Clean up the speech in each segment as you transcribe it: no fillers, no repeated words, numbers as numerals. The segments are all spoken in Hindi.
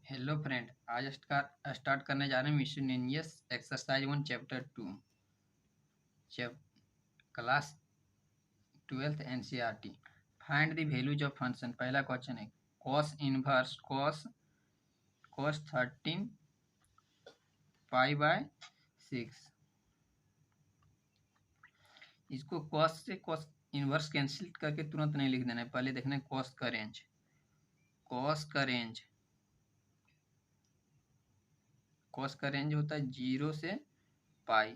हेलो फ्रेंड, आज स्टार्ट करने जा रहे हैं miscellaneous exercise 1 chapter 2 class 12th NCERT. Find the values of function. पहला क्वेश्चन है cos inverse cos 13 pi by 6। इसको cos से cos इनवर्स कैंसिल करके तुरंत नहीं लिख देना है, पहले देखना है cos का रेंज। cos का रेंज होता है 0 से पाई,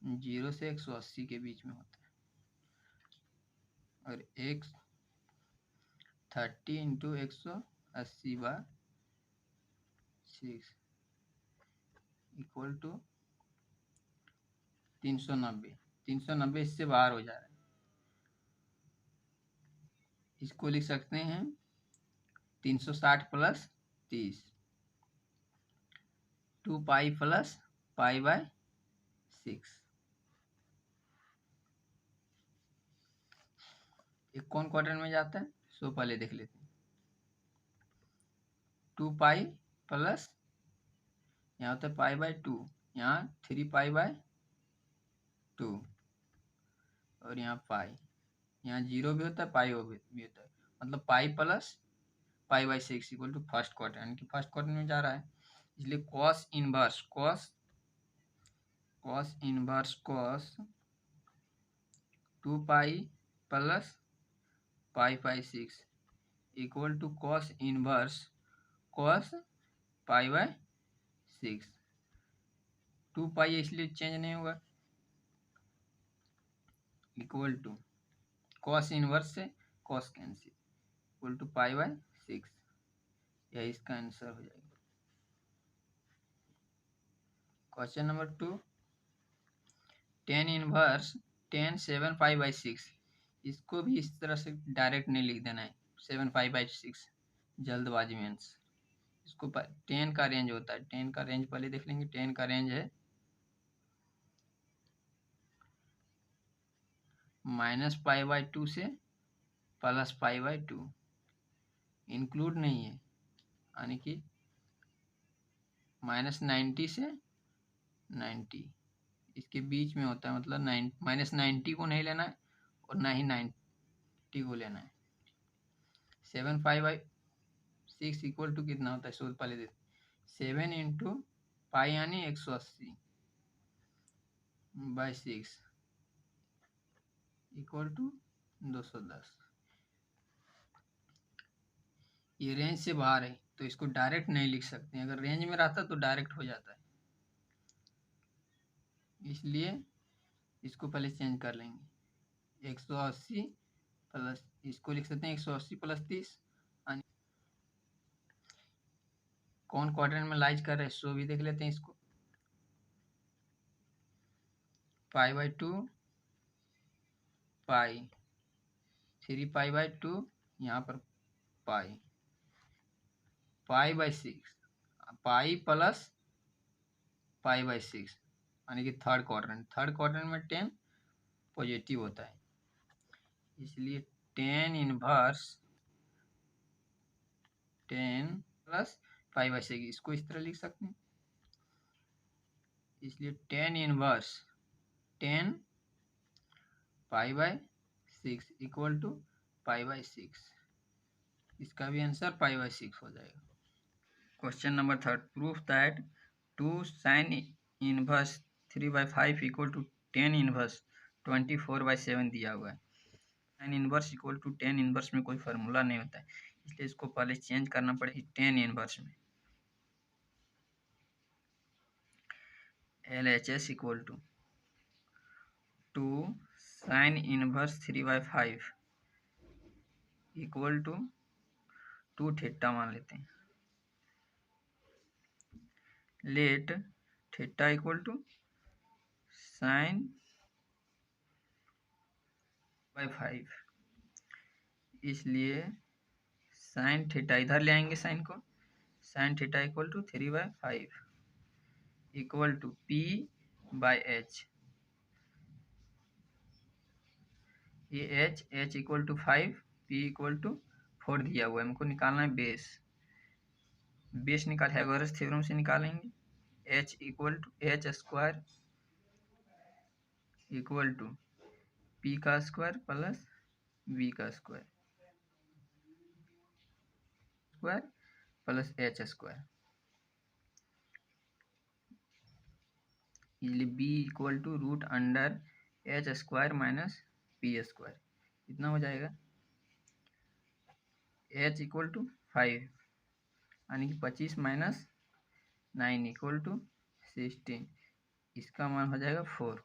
0 से 180 के बीच में होता है। और 30 इंटू 180 बार 6 इक्वल टू 390। 390 इससे बाहर हो जा रहा है, इसको लिख सकते हैं 360 plus 30, 2 pi plus pi by 6। ये कौन क्वाड्रेंट में जाता है, सो पहले देख लेते हैं। 2 पाई प्लस यहाँ होता है पाई बाय 2, यहाँ 3 पाई बाय 2 और यहाँ पाई, यहाँ 0 भी होता है पाई भी होता है, मतलब pi plus pi by 6 equal to first quadrant, यानी कि फर्स्ट क्वाड्रेंट में जा रहा है। इसलिए cos inverse cos 2 pi plus pi by 6 equal to cos inverse cos pi by 6। 2 pi इसलिए चेंज नहीं होगा, इक्वल टू cos इनवर्स से cos cancel equal to pi by 6। यह इसका आंसर हो जाएगा। Question number 2, tan inverse tan 7 pi by 6। इसको भी इस तरह से डायरेक्ट नहीं लिख देना है 7 पाई बाय 6 जल्दबाजी में। इसको tan का रेंज होता है, tan का रेंज पहले देख लेंगे। tan का रेंज है माइनस पाई बाय 2 से प्लस पाई बाय 2, इंक्लूड नहीं है, यानी कि -90 से 90 इसके बीच में होता है, मतलब -90 को नहीं लेना है और ना ही 90 को लेना है। 7 पाई बाय 6 इक्वल टू कितना होता है, सो पहले देख 7 इंटू पाई यानी 180 बाय 6 इक्वल टू 210। ये रेंज से बाहर है तो इसको डायरेक्ट नहीं लिख सकते, अगर रेंज में रहता तो डायरेक्ट हो जाता है, इसलिए इसको पहले चेंज कर लेंगे। 180 प्लस, इसको लिख सकते हैं 180 प्लस 30। कौन क्वाड्रेंट में लाइज कर रहे हैं सो भी देख लेते हैं। इसको पाई बाय 2 पाई 3 पाई बाय 2, यहाँ पर पाई by 6 pi plus pi by 6, यानी कि थर्ड क्वाड्रेंट में 10 पॉजिटिव होता है, इसलिए tan inverse 10 plus pi by 6 इसको इस तरह लिख सकते हैं। इसलिए tan inverse 10 pi by 6 equal to pi by 6। इसका भी आंसर पाई बाय 6 हो जाएगा। Question number 3, proof that 2 sin inverse 3/5 equal to tan inverse 24/7 दिया हुआ है। tan inverse equal to tan inverse में कोई फार्मूला नहीं होता है, इसलिए इसको पहले चेंज करना पड़ेगा tan इनवर्स में। LHS equal to 2 sin inverse 3/5 equal to 2 theta मान लेते हैं। Let theta equal to sin by 5, इसलिए sin थीटा इधर ले आएंगे, साइन को, sin theta equal to 3/5 equal to P by H। ये H equal to 5, P equal to 4 दिया हुआ है, हमको निकालना है बेस। बेस निकाल पाइथागोरस थ्योरम से निकालेंगे। h equal to H square equal to P का स्क्वायर प्लस वी का स्क्वायर प्लस एच स्क्वायर, इसलिए B equal to root under H square minus P square, इतना हो जाएगा। एच इक्वल टू 5 यानी कि 25 माइनस 9 इक्वल टू 16, इसका मान हो जाएगा 4।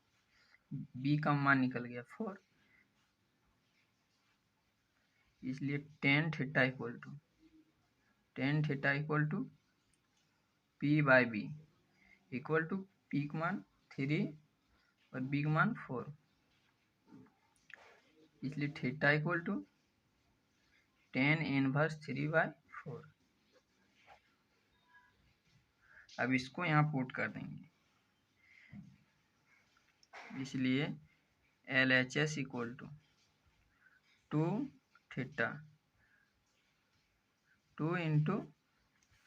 बी का मान निकल गया 4, इसलिए tan theta equal to P by B equal to P का मान 3 और बी का मान 4, इसलिए theta equal to tan inverse 3/4। अब इसको यहाँ पुट कर देंगे, इसलिए L H S equal to 2 theta 2 into,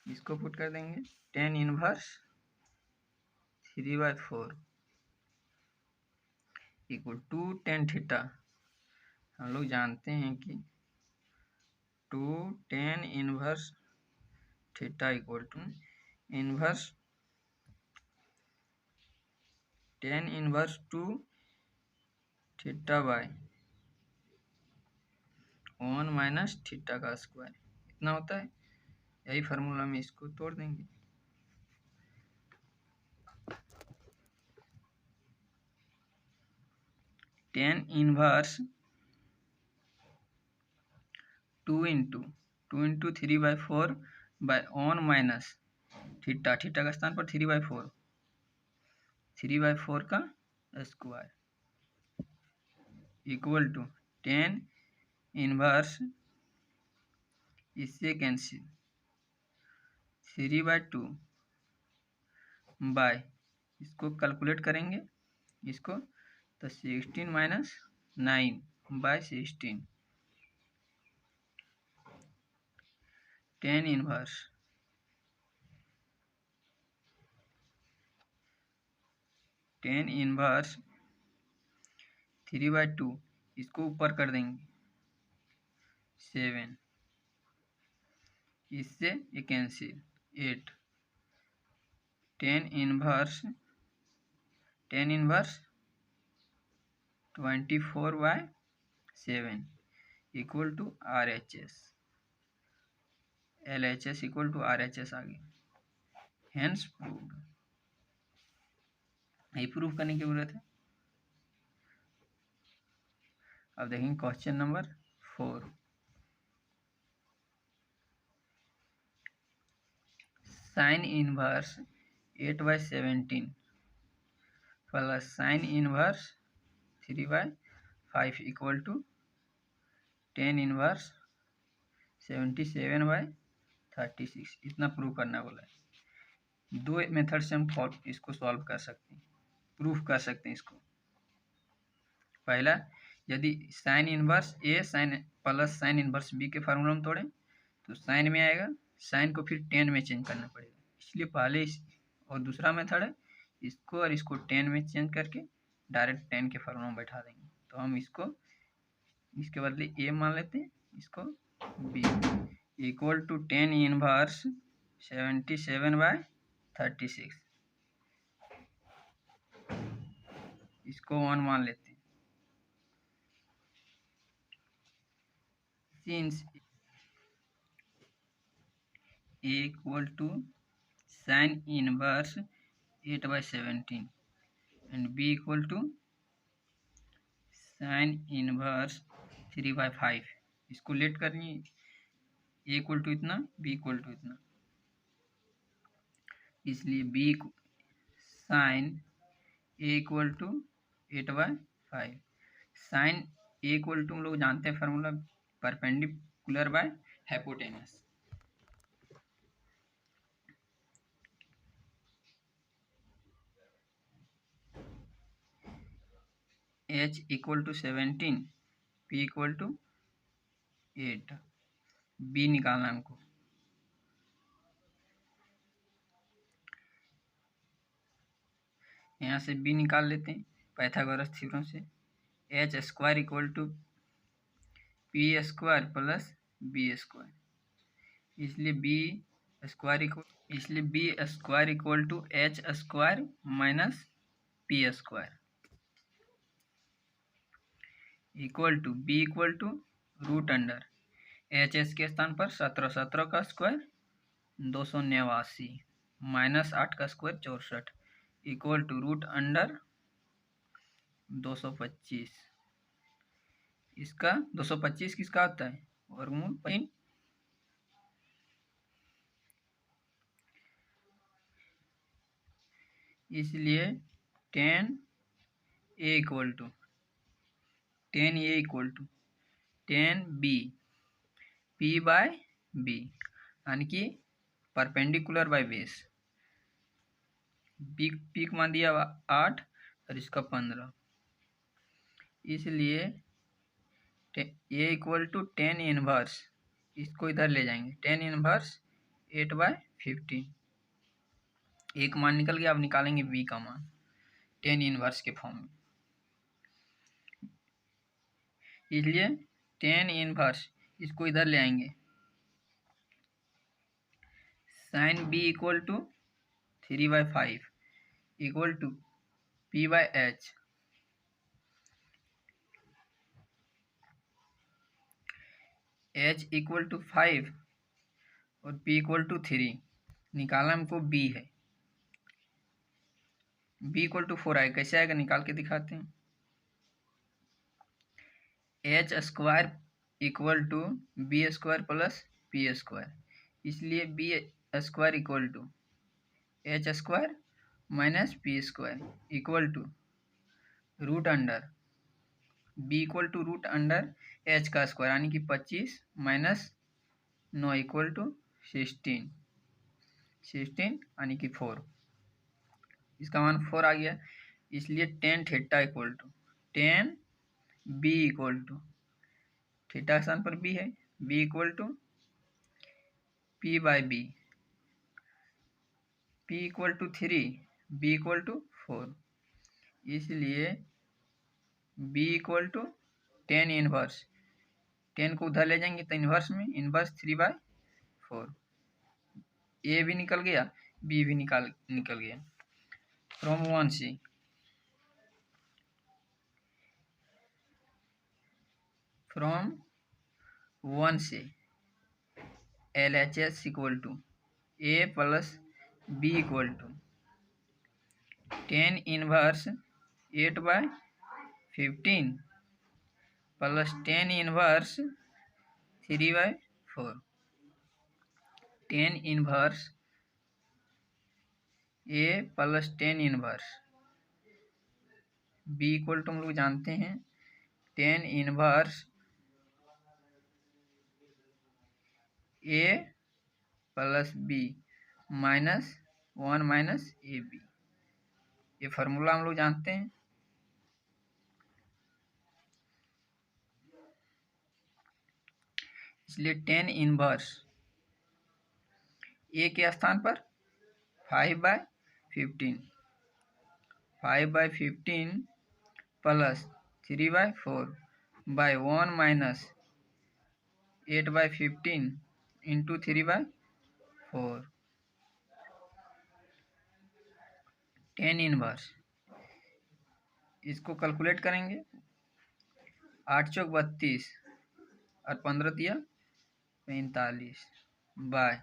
इसको पुट कर देंगे tan inverse 3/4 equal to tan theta. हम लोग जानते हैं कि 2 tan inverse theta equal to inverse tan inverse 2 theta by 1 minus theta का स्क्वायर, इतना होता है। यही फार्मूला में इसको तोड़ देंगे। Tan inverse 2 into 3/4 by 1 minus theta का स्थान पर 3/4 का square equal to tan inverse, इससे कैंसिल 3/2 बाय, इसको कैलकुलेट करेंगे इसको तो 16 माइनस 9/16 टेन इनवर्स 3/2, इसको ऊपर कर देंगे 7, इससे ये cancel 8 ten inverse 24/7 equal to R H S, L H S equal to R H S आ गया। हेंस प्रूव्ड, यही प्रूव करने की जरूरत है। अब देखेंगे question number 4। Sine inverse 8/17 plus sine inverse 3/5 equal to tan inverse 77/36, इतना प्रूव करना बोला है। दो मेथड से हम इसको सॉल्व कर सकते हैं, प्रूफ कर सकते हैं इसको। पहला, यदि sine inverse A sine plus sine inverse B के फार्मूला में तोड़ें तो साइन में आएगा, साइन को फिर टेन में चेंज करना पड़ेगा, इसलिए पहले और दूसरा मेथड है इसको और इसको टेन में चेंज करके डायरेक्ट टेन के फार्मूला में बैठा देंगे। तो हम इसको इसके बदले ए मान लेते हैं, इसको B equal to tan inverse 77/36, इसको 1 मान लेते हैं। Since A equal to sine inverse 8/17 and B equal to sine inverse 3/5, इसको लेट करनी, ए इक्वल टू इतना बी इक्वल टू इतना, इसलिए B sine A equal to 8/5। Sine A equal to हम लोग जानते हैं formula, perpendicular by hypotenuse. h equal to 17, p equal to 8, B निकालना है हमको। यहाँ से बी निकाल लेते हैं पाइथागोरस थ्योरम से। H square equal to P square plus B square, इसलिए B square equal to H square minus P square equal to B equal to root under H S के स्थान पर 17, 17 का स्क्वायर 289 माइनस 8 का square 64 equal to root under 225। इसका 225 किसका होता है? वर्गमूल 3। इसलिए 10a equal to 10b p by b, यानी कि परपेंडिकुलर बाय बेस। पीक मान दिया 8 और इसका 15, इसलिए a इक्वल टू 10 इनवर्स, इसको इधर ले जाएंगे 10 इनवर्स 8/15। एक मान निकल गया, अब निकालेंगे b का मान 10 इनवर्स के फॉर्म में। इसलिए 10 इनवर्स इसको इधर ले आएंगे, sine b equal to 3/5 equal to p/h। h equal to 5 और p इक्वल टू 3। निकालना हमको b है, b इक्वल टू 4 आएगा। कैसे आएगा निकाल के दिखाते हैं। H square equal to B square plus P square, इसलिए B square equal to H square minus P square equal to root under B equal to root under H का स्क्वायर, यानी कि 25 माइनस 9 इक्वल टू 16 यानी कि 4। इसका मान 4 आ गया, इसलिए 10 theta equal to 10 B equal to theta स्थान पर बी है, B equal to P by B, P equal to 3, B equal to 4, इसलिए बी इक्वल टू 10 इनवर्स, 10 को उधर ले जाएंगे तो इनवर्स में इनवर्स 3/4। ए भी निकल गया, बी भी निकल गया। फ्रॉम 1 से LHS equal to A plus B equal to 10 inverse 8/15 plus 10 inverse 3/4। 10 inverse A plus 10 inverse B equal to हम लोग जानते हैं 10 inverse A plus B minus 1 minus A B, ये फार्मूला हम लोग जानते हैं। इसलिए 10 इनवर्स ए के स्थान पर 5/15 plus 3/4 by 1 minus 8/15 into 3/4। 10 inverse इसको कैलकुलेट करेंगे, 8 चौक 32 और 15 दिया 45 बाय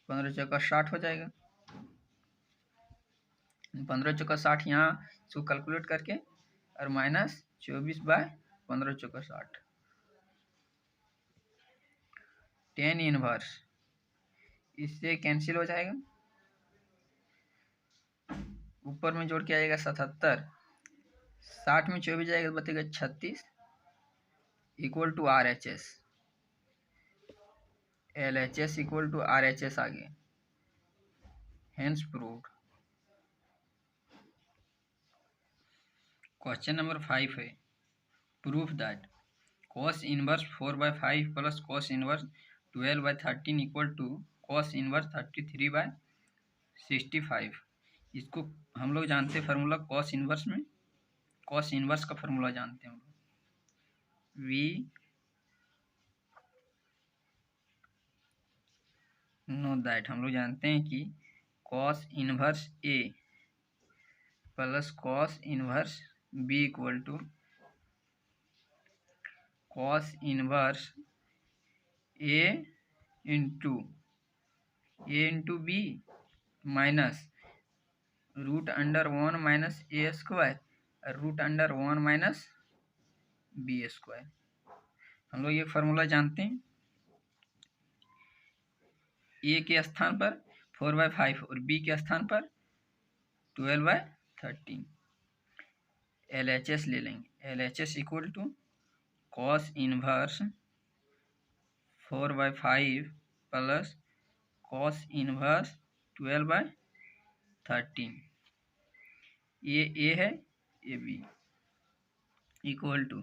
15 चौका 60 हो जाएगा। 15 चौका 60 यहाँ इसको कैलकुलेट करके और माइनस 24 बाय 15 चौका 60। 10 इनवर्स इससे कैंसिल हो जाएगा, ऊपर में जोड़ के आएगा 77, 60 में 24 जाएगा तो बचेगा 36 equal to RHS, LHS equal to RHS आ गया। Hence proved. क्वेश्चन नंबर 5 है, proof that cos inverse 4/5 plus cos inverse 12/13 equal to cos inverse 33/65। इसको हम लोग जानते हैं फार्मूला cos इनवर्स में, cos इनवर्स का फार्मूला जानते हैं हम लोग, वी नो दैट हम लोग जानते हैं कि cos inverse A plus cos inverse B equal to cos inverse A into B minus √1 minus A square √1 minus B square. हम लोग ये फार्मूला जानते हैं। ए के स्थान पर 4/5 और बी के स्थान पर 12/13। LHS ले लेंगे। LHS equal to cos inverse 4/5 plus cos inverse 12/13। ये ए है, ये B equal to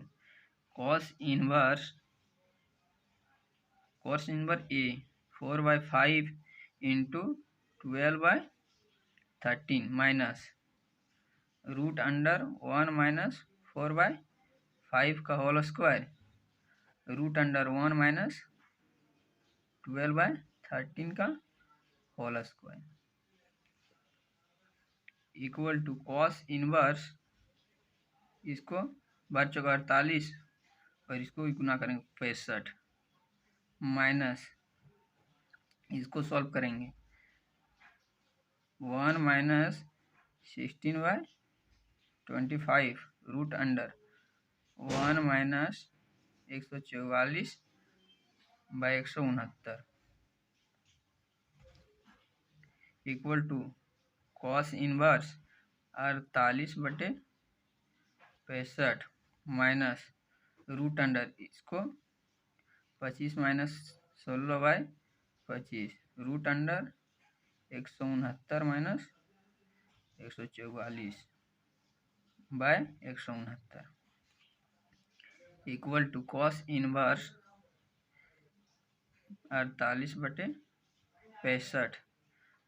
cos inverse A 4/5 into 12/13 minus √1 minus 4/5 का होल स्क्वायर √1 माइनस 12/13 का whole square equal to cos inverse, इसको बार चौका 48 और इसको गुना करेंगे 65 माइनस इसको सॉल्व करेंगे 1 minus 16/25 √1 minus 144/169 equal to cos inverse 48/65 minus इसको 25 minus 16/25 √169 minus 144/169 equal to cos inverse 48/65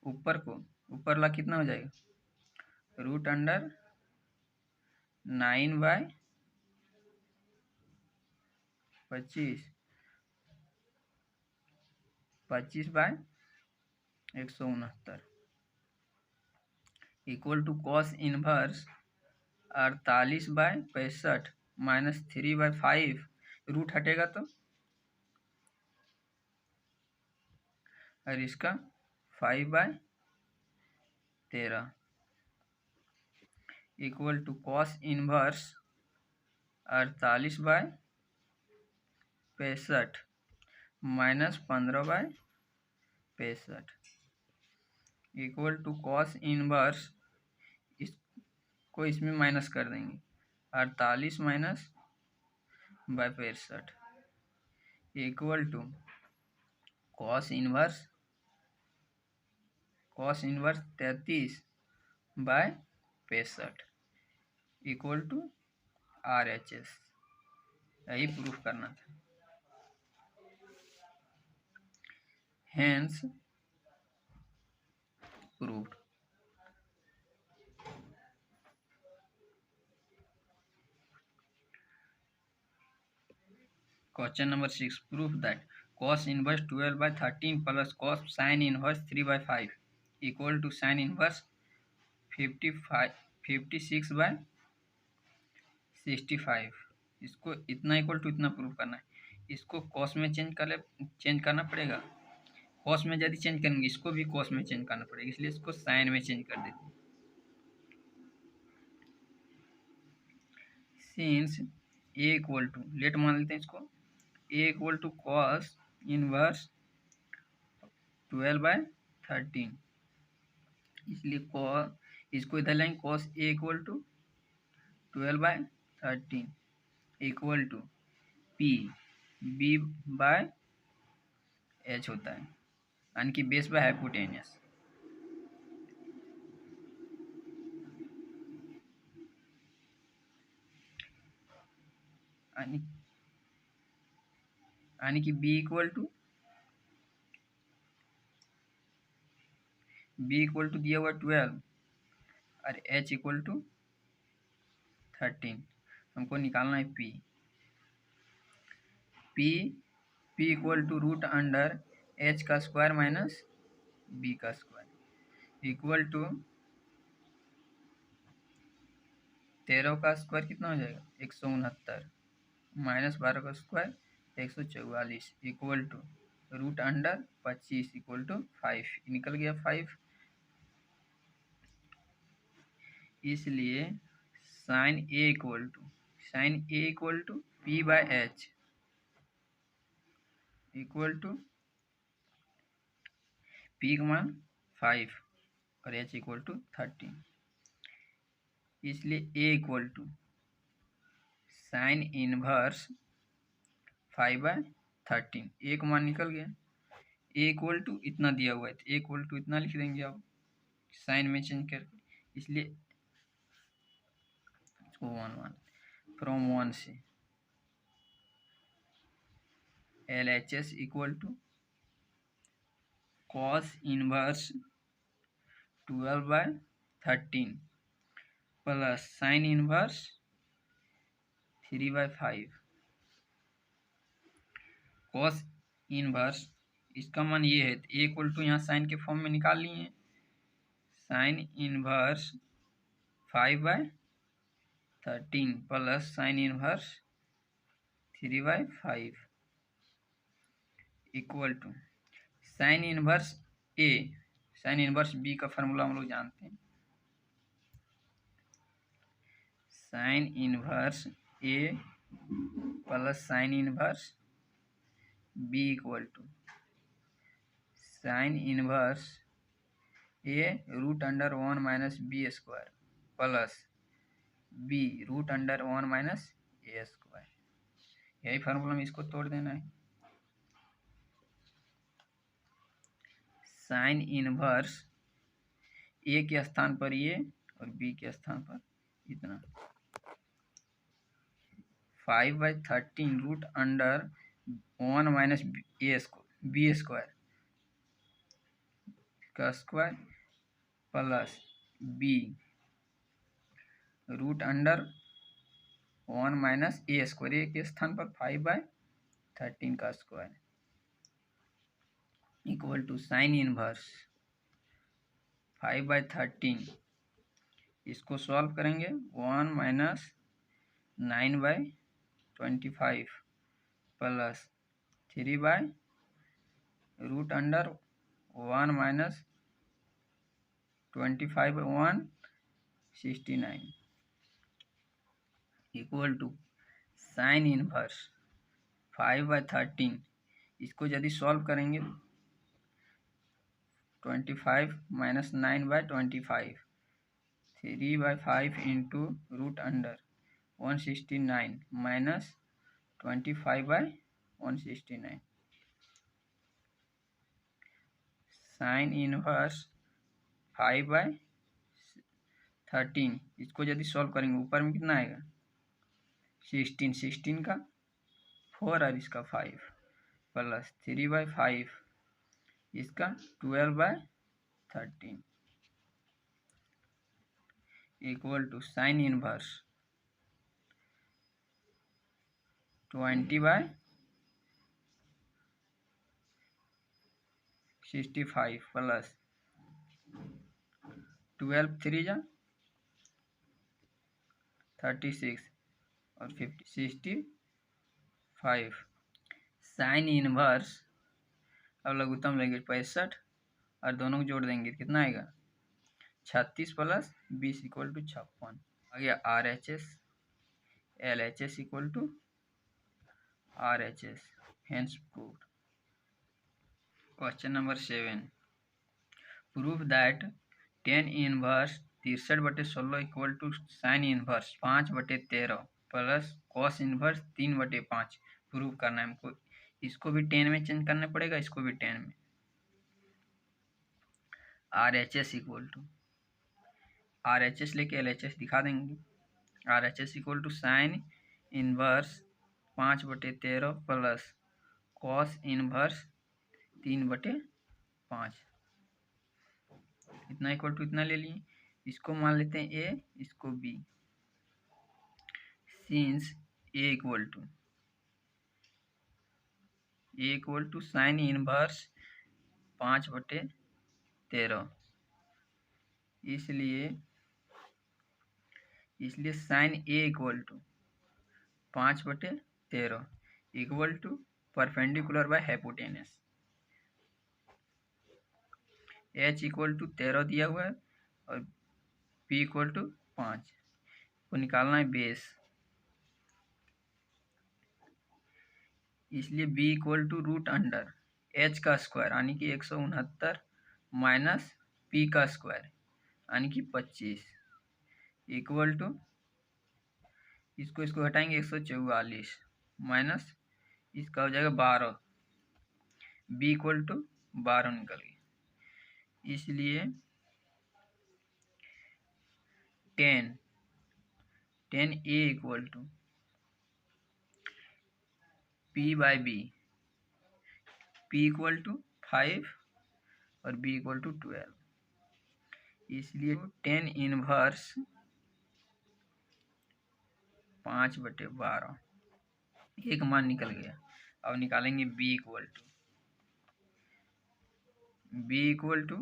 ऊपरला कितना हो जाएगा √9/25 25/169 equal to cos inverse 48/65 minus 3/5 root हटेगा तो और इसका 5/13 equal to cos inverse 48/65 minus 15/65 equal to cos inverse, इसको इसमें माइनस कर देंगे 48 minus 65 equal to cos inverse 33/65 equal to RHS। यही प्रूफ करना था। Hence proved। Question number 6, proof that cos inverse 12/13 plus cos sin inverse 3/5 equal to sin inverse 56/65। इसको इतना इक्वल टू इतना प्रूफ करना है। इसको cos में चेंज करना पड़ेगा। cos में यदि चेंज करेंगे इसको भी cos में चेंज करना पड़ेगा, इसलिए इसको sin में चेंज कर देते हैं। Since a equal to, let मान लेते हैं इसको, a equal to cos inverse 12/13, इसलिए इसको इधर लेंगे cos a equal to 12/13 equal to p b/h होता है, यानी कि बेस बाय हाइपोटेनियस। यानी कि बी इक्वल टू दिया हुआ 12 और एच इक्वल टू 13। हमको निकालना है P equal to root under H का स्क्वायर माइनस बी का स्क्वायर इक्वल टू 13 का स्क्वायर कितना हो जाएगा 169 माइनस 12 का square 144 equal to root under 25 equal to 5 निकल गया 5। इसलिए sine A equal to P by H equal to P का मान 5 और एच इक्वल टू 13। इसलिए ए equal to sine inverse 5/13। A का मान निकल गया। ए इक्वल टू इतना दिया हुआ है, ए इक्वल टू इतना लिख देंगे आप साइन में चेंज करके। इसलिए इसको 1 फ्रॉम 1 से LHS equal to cos inverse 12/13 plus sine inverse 3/5। Cos inverse इसका मान ये है, ए इक्वल टू यहाँ साइन के फॉर्म में निकाल लिए हैं। Sine inverse 5/13 plus sine inverse 3/5 equal to sine inverse A, sine inverse B का फार्मूला हम लोग जानते हैं। Sine inverse A plus sine inverse B equal to sine inverse A root under 1 minus B square plus b root under 1 minus A square. यही फार्मूला में इसको तोड़ देना है। साइन इनवर्स ए के स्थान पर ये और बी के स्थान पर इतना 5/13 root under 1 minus B square का square plus b root under 1 minus A square, a के स्थान पर 5/13 का square equal to sine inverse 5/13। इसको सॉल्व करेंगे 1 minus 9/25 plus 3 root under 1 minus 25/169 equal to sine inverse 5/13। इसको यदि सॉल्व करेंगे 25 minus 9/25 3/5 into root under 169 minus 25/169 sine inverse 5/13। इसको यदि सॉल्व करेंगे ऊपर में कितना आएगा 16 का 4 और इसका 5 प्लस 3/5 इसका 12/13 equal to sine inverse 20/65 plus 12 3 36 और 50 65 साइन इनवर्स। अब लघुत्तम लेंगे 65 और दोनों को जोड़ देंगे कितना आएगा 36 प्लस 20 इक्वल टू 56। आ गया RHS LHS equal to RHS hence proved. Question number 7 prove that tan inverse 63/16 equal to sine inverse 5/13 plus cos inverse 3/5। Prove करना है हमको। इसको भी 10 में चेंज करना पड़ेगा, इसको भी 10 में। RHS इक्वल टू RHS लेके LHS दिखा देंगे। RHS equal to sine inverse 5/13 plus cos inverse 3/5 इतना इक्वल टू इतना ले लिए। इसको मान लेते हैं ए, इसको B. Since A equal to sine inverse 5/13, इसलिए sine A equal to 5/13 equal to perpendicular by hypotenuse. H equal to 13 दिया हुआ है और पी इक्वल टू 5 को निकालना है बेस, इसलिए B equal to root under H का स्क्वायर यानी कि 169 माइनस पी का स्क्वायर यानी कि 25 इक्वल टू इसको हटाएंगे 144 माइनस इसका हो जाएगा 12, बी इक्वल टू 12 निकल गई। इसलिए 10 a equal to P by b, P equal to 5 और बी इक्वल टू 12, इसलिए 10 इनवर्स 5/12 एक मान निकल गया। अब निकालेंगे B equal to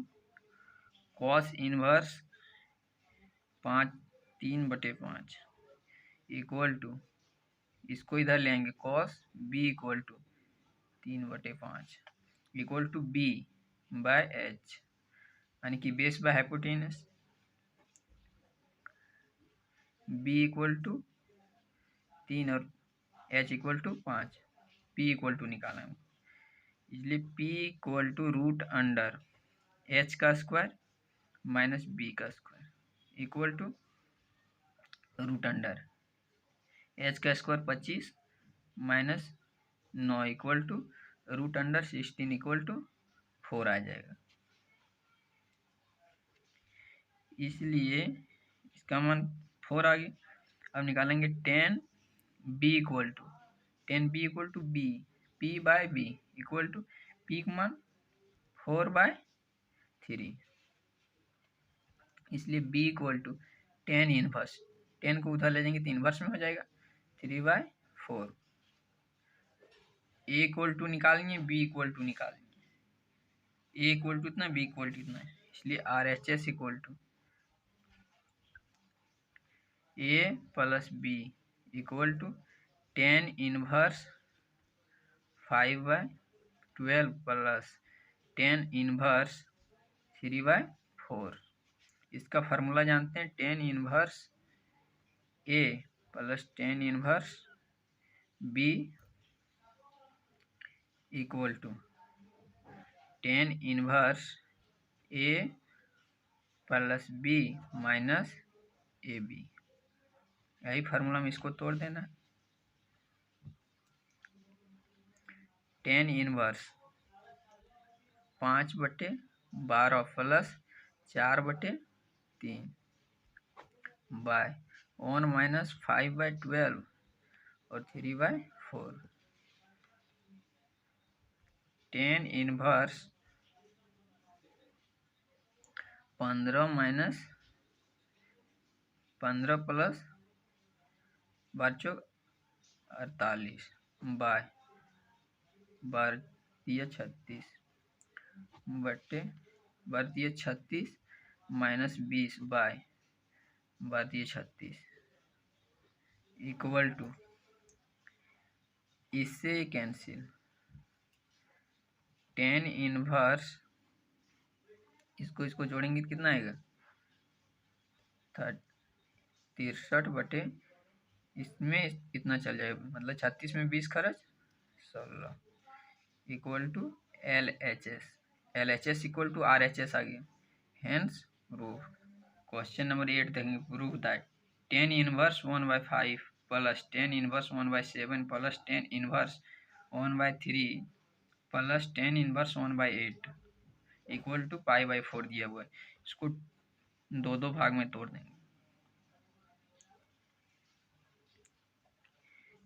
cos inverse 3/5 equal to इसको इधर लेंगे cos b equal to 3/5 equal to b by h यानी कि base by hypotenuse. B equal to 3 और H equal to 5, p equal to निकाला है, इसलिए p equal to root under H का स्क्वायर माइनस बी का square equal to root under H का square 25 minus 9 equal to root under 16 equal to 4 आ जाएगा। इसलिए इसका मान 4 आ गया। अब निकालेंगे 10 B equal to B, P by B equal to P का मान 4/3, इसलिए बी इक्वल टू 10 इनवर्स, 10 को उधर ले जाएंगे तो इनवर्स में हो जाएगा 3/4। ए इक्वल टू निकालेंगे, बी इक्वल टू निकालेंगे, ए इक्वल टू इतना, बी इक्वल टू इतना है, इसलिए R H S equal to A plus B equal to 10 inverse 5/12 plus 10 inverse 3/4। इसका फार्मूला जानते हैं, 10 inverse A plus 10 inverse B equal to 10 inverse A plus B minus A B. यही फार्मूला में इसको तोड़ देना। 10 इनवर्स 5/12 प्लस 4/3 बाय 1 माइनस 5/12 और 3/4। 10 inverse 15 minus 15 plus 48 by 36 minus 20 by 36 equal to इससे कैंसिल 10 इनवर्स इसको जोड़ेंगे तो कितना आएगा 63 इसमें इतना चल जाएगा, मतलब 36 में 20 खर्च 16 equal to L H S equal to R H S आ गया। Hence proof. क्वेश्चन नंबर 8 देखेंगे। Proof that 10 inverse 1/5 plus 10 inverse 1/7 plus 10 inverse 1/3 plus 10 inverse 1/8 equal to π/4 दिया हुआ है। इसको दो भाग में तोड़ देंगे।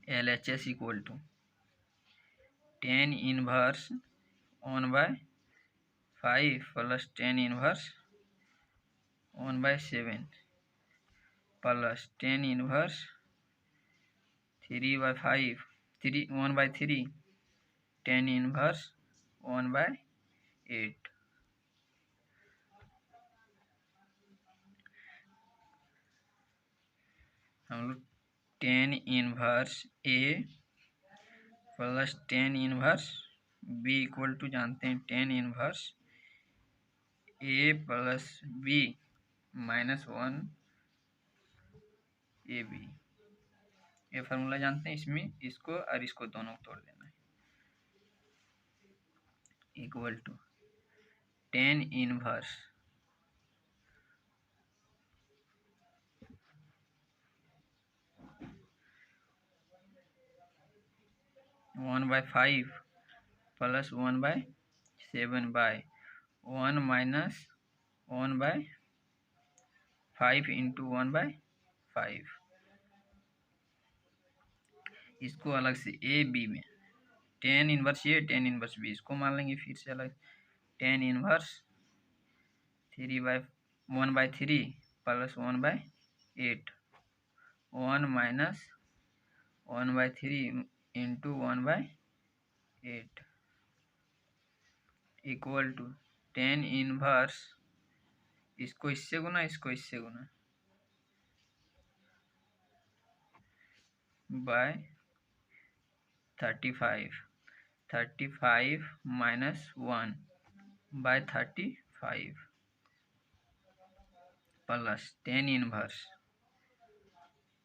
L H S equal to tan inverse 1/5 plus tan inverse 1/7 plus tan inverse 3/5 1/3 tan inverse 1/8। हम लोग tan inverse A plus tan inverse B equal to जानते हैं tan inverse A plus B -1 A B. ये फार्मूला जानते हैं, इसमें इसको और इसको दोनों को तोड़ देना है। Equal to tan inverse 1/5 plus 1/7 by 1 minus 1/5 into 1/5। इसको अलग से ए बी में tan inverse a tan inverse b इसको मान लेंगे फिर से अलग। Tan inverse 1/3 plus 1/8 1 minus 1/3 into 1/8 equal to tan inverse इसको इससे गुना इसको इससे गुना by 35 minus 1 by 35 plus tan inverse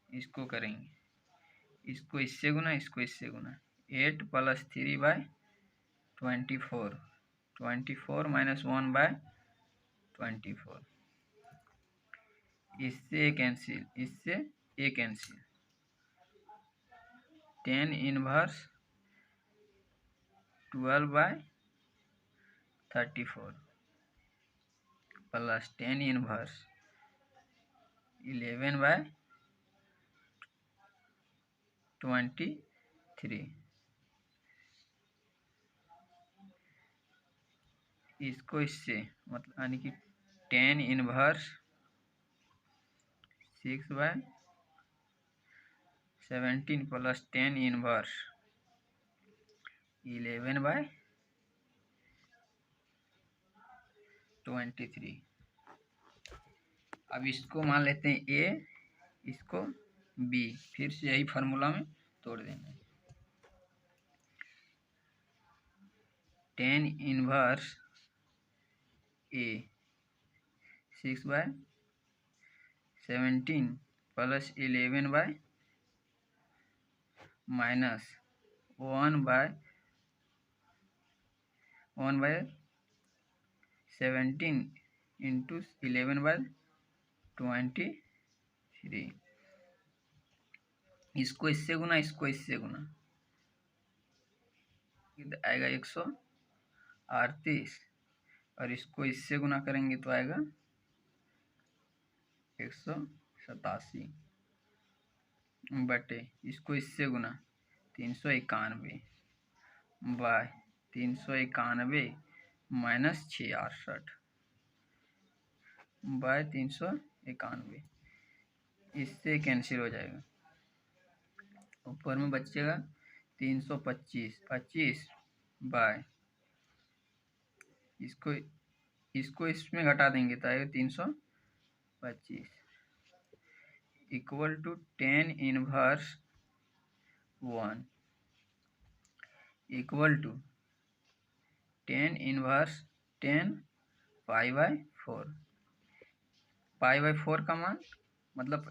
इसको करेंगे इसको इससे गुना इसको इससे गुना 8 प्लस 3/24 24 माइनस 1/24 इससे कैंसिल इससे a cancel tan inverse 12/34 plus tan inverse 11/23 इसको इससे मतलब यानी कि tan inverse 6/17 plus tan inverse 11/23। अब इसको मान लेते हैं ए इसको बी फिर से यही फार्मूला में तोड़ देना है। टेन इनवर्स ए 6/17 प्लस 11 माइनस 1/17 इंटू 11/23 इसको इससे गुना इसको इससे गुना आएगा 138 और इसको इससे गुना करेंगे तो आएगा 187 बटे इसको इससे गुना 391 बाय 391 माइनस 668 बाय 391 इससे कैंसिल हो जाएगा। ऊपर में बचेगा 325 बाय इसको इसमें घटा देंगे तो आएगा 325 equal to tan inverse 1 equal to tan inverse 10 π/4 π/4 का मान मतलब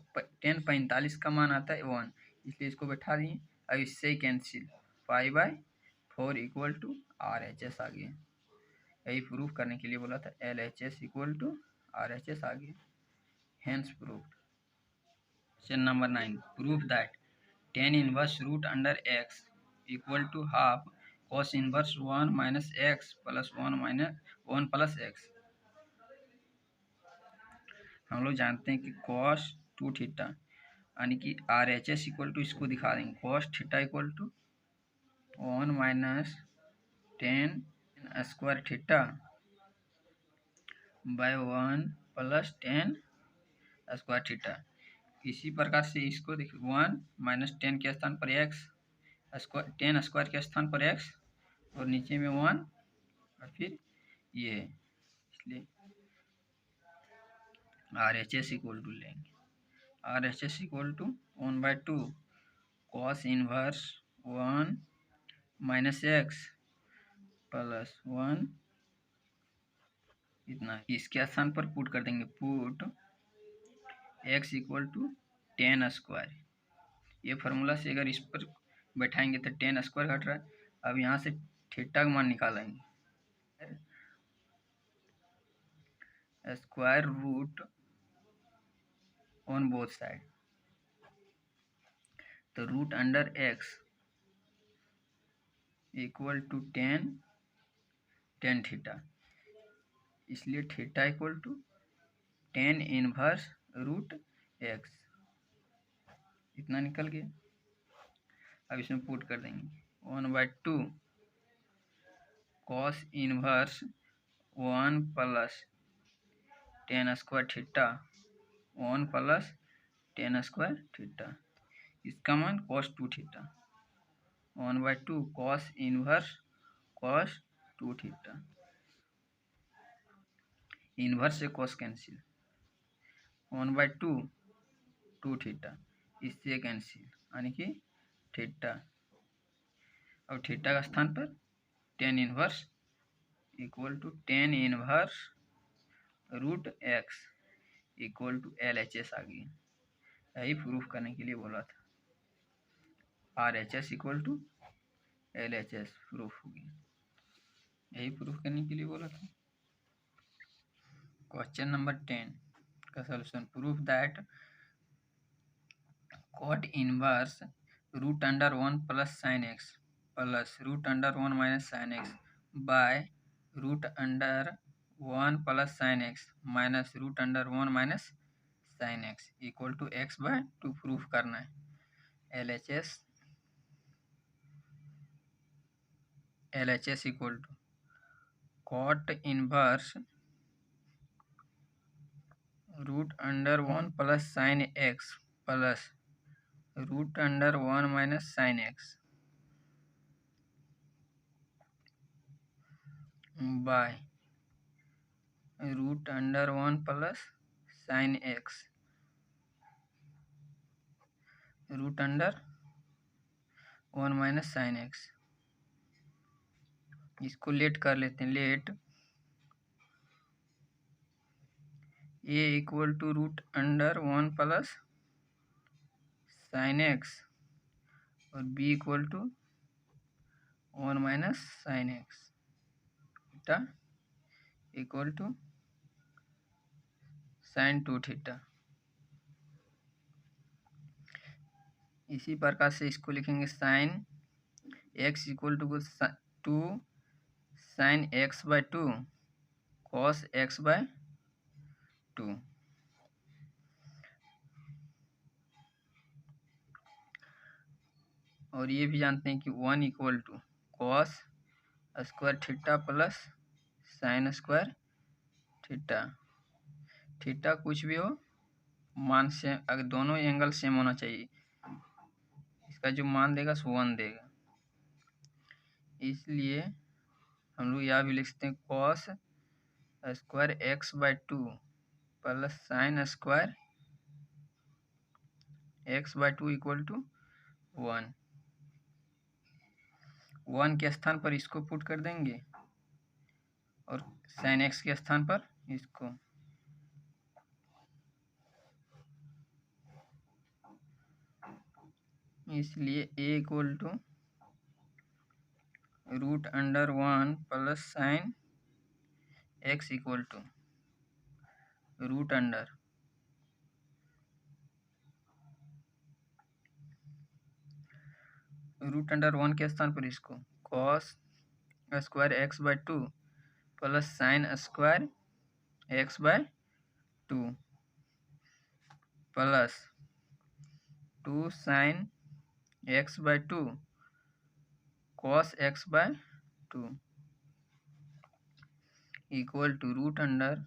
10 45 का मान आता है 1 इसलिए इसको बैठा दिए। अब इससे ही कैंसिल π/4 इक्वल टू RHS आ गया। यही प्रूफ करने के लिए बोला था LHS इक्वल टू RHS आ गया। Hence proved. Question number 9 proof that tan inverse root under x equal to half cos inverse 1 minus x plus 1 plus x। हम लोग जानते हैं कि cos 2 थीटा यानी कि RHS इक्वल टू इसको दिखा देंगे cos theta equal to 1 minus tan square theta by 1 plus tan square theta. इसी प्रकार से इसको देखिए 1 माइनस टेन के स्थान पर एक्स स्क्वायर, टेन स्क्वायर के स्थान पर एक्स और नीचे में 1 और फिर ये, इसलिए R H S equal to लेंगे, R H S equal to 1/2 cos inverse 1 minus x plus 1 इतना, इसके स्थान पर पुट कर देंगे, put x equal to tan square. ये फार्मूला से अगर इस पर बैठाएंगे तो टेन स्क्वायर घट रहा है। अब यहाँ से थीटा का मान निकालेंगे, square root on both side, तो root under x equal to tan theta, इसलिए theta equal to tan inverse root x, इतना निकल गया। अब इसमें पुट कर देंगे 1/2 cos inverse 1 plus tan square theta 1 plus tan square theta, इसका मान cos 2 theta 1/2 cos inverse cos 2 theta, inverse से कॉस कैंसिल 1/2 2 थीटा, इससे कैंसिल यानी कि थीटा। अब थीटा का स्थान पर tan inverse equal to tan inverse root x equal to L H S आ गई। यही प्रूफ करने के लिए बोला था, R H S equal to L H S proof हो गया, यही प्रूफ करने के लिए बोला था। क्वेश्चन नंबर 10 का solution, proof that cot inverse root under 1 plus sine x plus root under 1 minus sine x by root under 1 plus sine x minus root under 1 minus sine x equal to x by 2 proof करना है। L H S equal to cot inverse root under 1 plus sine x plus root under 1 minus sine x by root under 1 plus sine x root under 1 minus sine x. इसको लेट कर लेते हैं, let a equal to root under 1 plus sine x और b equal to 1 minus sine x theta equal to sine 2 theta. इसी प्रकार से इसको लिखेंगे sine x equal to sine x by 2 cos x by 2। और ये भी जानते हैं कि 1 equal to cos square theta plus sine square theta. Theta कुछ भी हो, मान से अगर दोनों एंगल सेम होना चाहिए, इसका जो मान देगा सो 1 देगा, इसलिए हम लोग यहाँ भी लिख सकते हैं cos square x by 2 plus sine square x by 2 equal to 1। 1 के स्थान पर इसको पुट कर देंगे और साइन एक्स के स्थान पर इसको, इसलिए ए equal to root under 1 plus sine x equal to root under root under 1 के स्थान पर इसको cos square x by 2 plus sine square x by 2 plus 2 sine x by 2 cos x by 2 equal to root under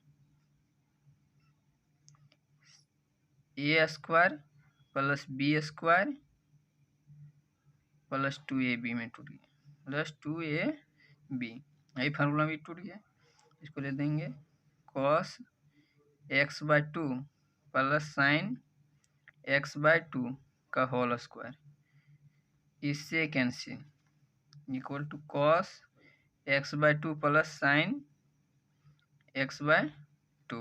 a square plus B square plus 2ab में टूट गया प्लस 2ab, यही फार्मूला भी टूट गया। इसको ले देंगे cos x by 2 plus sine x by 2 का होल स्क्वायर, इससे cancel equal to cos x by 2 plus sine x by 2।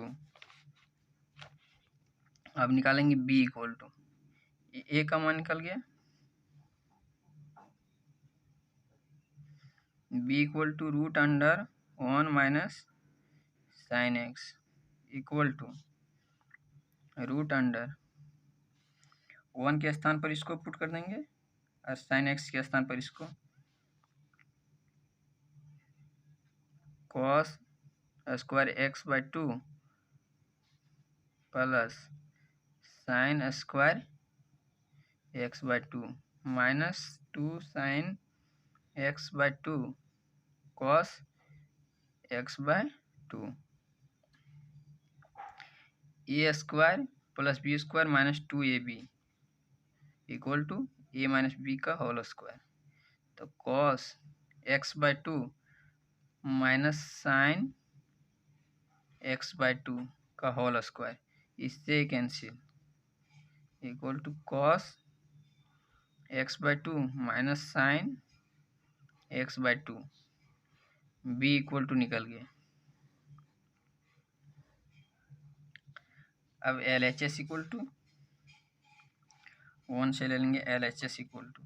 अब निकालेंगे b इक्वल टू, ए का मान निकल गया, b equal to root under 1 minus sine x equal to root under 1 के स्थान पर इसको पुट कर देंगे और साइन x के स्थान पर इसको cos square x by 2 plus sine square x by 2 minus 2 sine x by 2 cos x by 2 A square plus B square minus 2ab equal to A minus B का होल स्क्वायर। तो cos x by 2 minus sine x by 2 का होल स्क्वायर, इससे cancel equal to cos x by 2 minus sine x by 2, b equal to निकल गया। अब LHS इक्वल टू 1 से ले लेंगे LHS equal to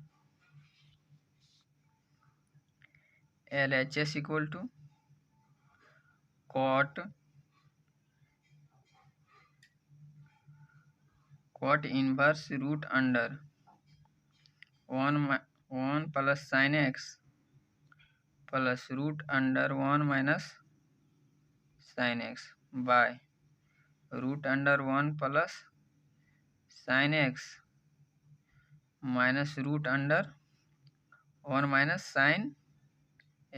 LHS equal to cot inverse root under 1 plus sine x plus root under 1 minus sine x by root under 1 plus sine x minus root under 1 minus sine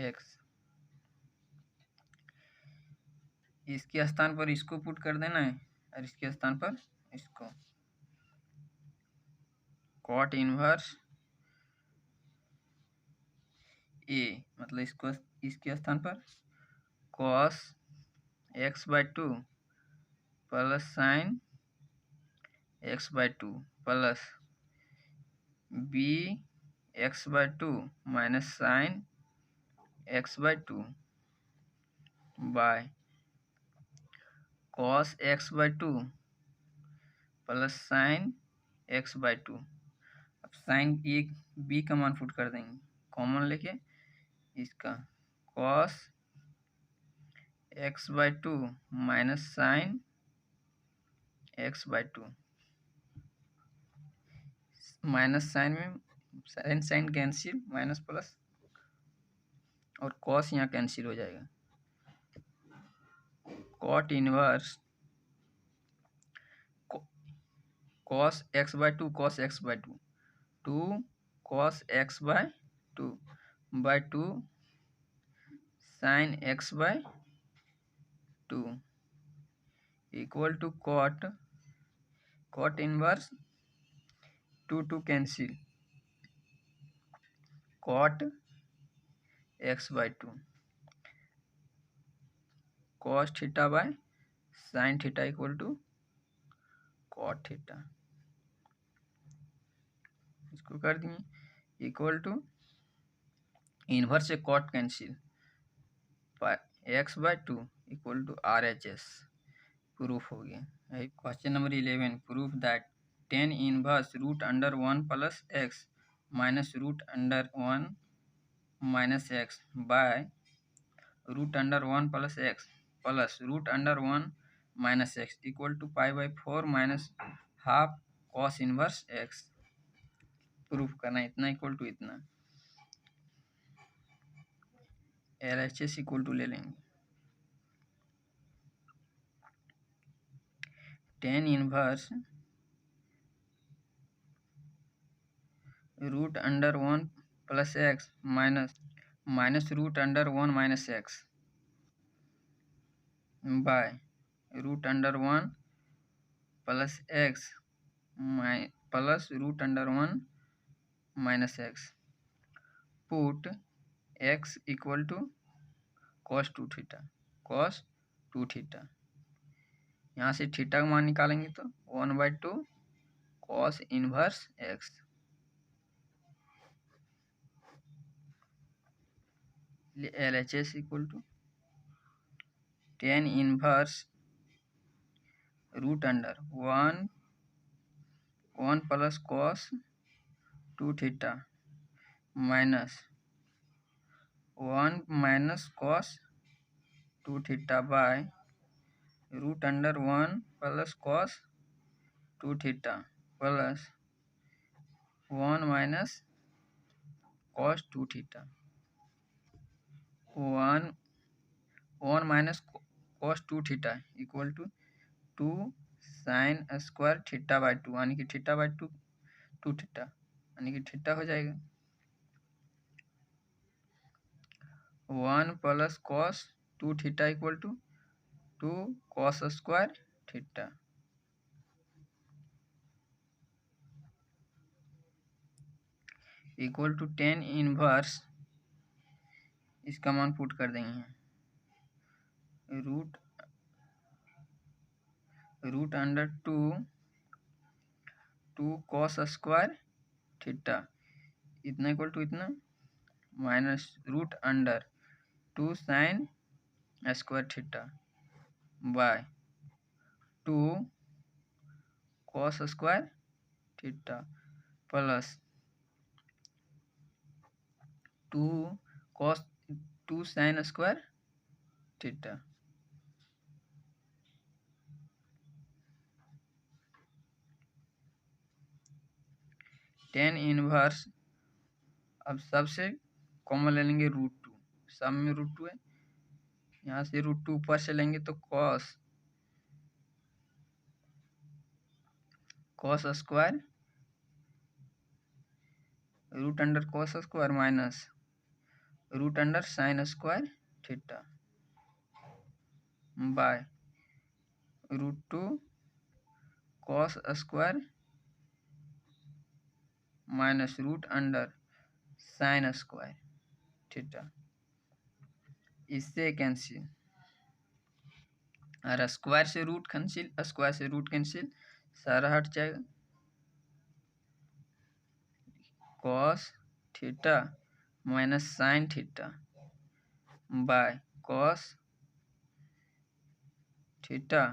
x। इसके स्थान पर इसको पुट कर देना है और इसके स्थान पर इसको कॉट इनवर्स ए, मतलब इसको इसके स्थान पर cos x by 2 plus sine x by 2 plus b x by 2 minus sine x by 2 by cos x by 2 plus sine x by 2। अब साइन एक b का मान पुट कर देंगे कॉमन लेके, इसका cos x by 2 minus sine x by 2, minus sine में साइन कैंसिल माइनस प्लस और cos यहाँ कैंसिल हो जाएगा। cot inverse cos x by 2 cos x by 2 2 cos x by 2 by 2 sin x by 2 equal to cot inverse 2 cancel cot x by 2 cos theta by sin theta equal to cot theta, इसको कर दिए इक्वल टू इनवर्स से cot cancel x by 2 equal to RHS। Proof हो गया। Question number 11, proof that tan inverse root under 1 plus x minus root under 1 minus x by root under 1 plus x plus root under 1 minus x equal to pi by 4 minus half cos inverse x। Proof करना इतना इक्वल टू इतना, LHS इक्वल टू ले लेंगे tan inverse root under 1 plus x minus root under 1 minus x by root under 1 plus x plus root under 1 minus x. Put x equal to cos 2 theta, cos 2 theta. यहाँ से थीटा का मान निकालेंगे तो 1/2 cos inverse x. LHS equal to tan inverse root under 1 plus cos 2 theta minus 1 minus cos 2 theta by root under 1 plus cos 2 theta plus 1 minus cos 2 theta. 1 minus cos 2 theta equal to 2 sine square theta by 2, यानी कि थीटा बाई 2 2 थीटा, यानी कि थीटा हो जाएगा 1 plus cos 2 theta equal to 2 cos square theta. Equal to tan inverse, इसका मान पुट कर देंगे root under 2 cos square theta इतना इक्वल टू इतना minus root under 2 sine square theta by 2 cos square theta plus 2 cos 2 sine square theta. tan inverse, अब सबसे कॉमन ले लेंगे √2, सब में √2 है, यहाँ से √2 ऊपर से लेंगे तो cos square root under cos square minus root under sine square theta by √2 cos square minus root under sine square theta. इससे कैंसिल, और स्क्वायर से रूट कैंसिल, स्क्वायर से रूट कैंसिल, सारा हट जाएगा। Cos theta minus sine theta by cos theta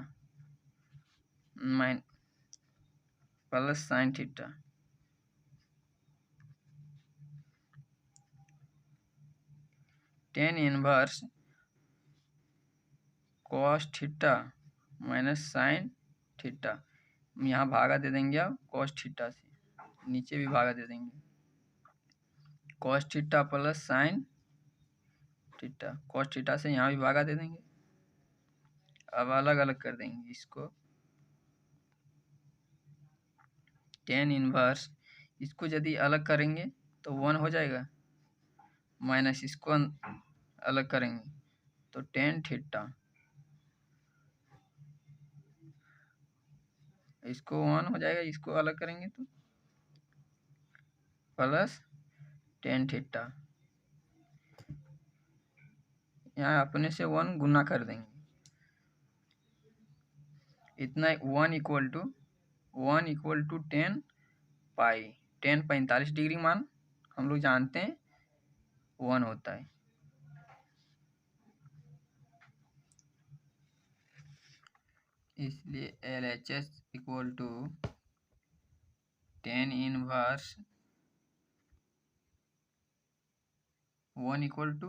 plus sine theta. tan inverse cos theta minus sine theta, यहाँ भागा दे देंगे अब कॉस थीटा से, नीचे भी भागा दे देंगे cos theta plus sine theta, cos theta से यहाँ भी भागा दे देंगे। अब अलग अलग कर देंगे इसको, tan इनवर्स, इसको यदि अलग करेंगे तो 1 हो जाएगा, माइनस इसको अलग करेंगे तो tan थीटा, इसको 1 हो जाएगा, इसको अलग करेंगे तो प्लस tan थीटा, यहाँ अपने से 1 गुना कर देंगे, इतना 1 इक्वल टू 10 पाई, 10 45 डिग्री मान हम लोग जानते हैं 1 होता है। इसलिए LHS equal to tan inverse 1 equal to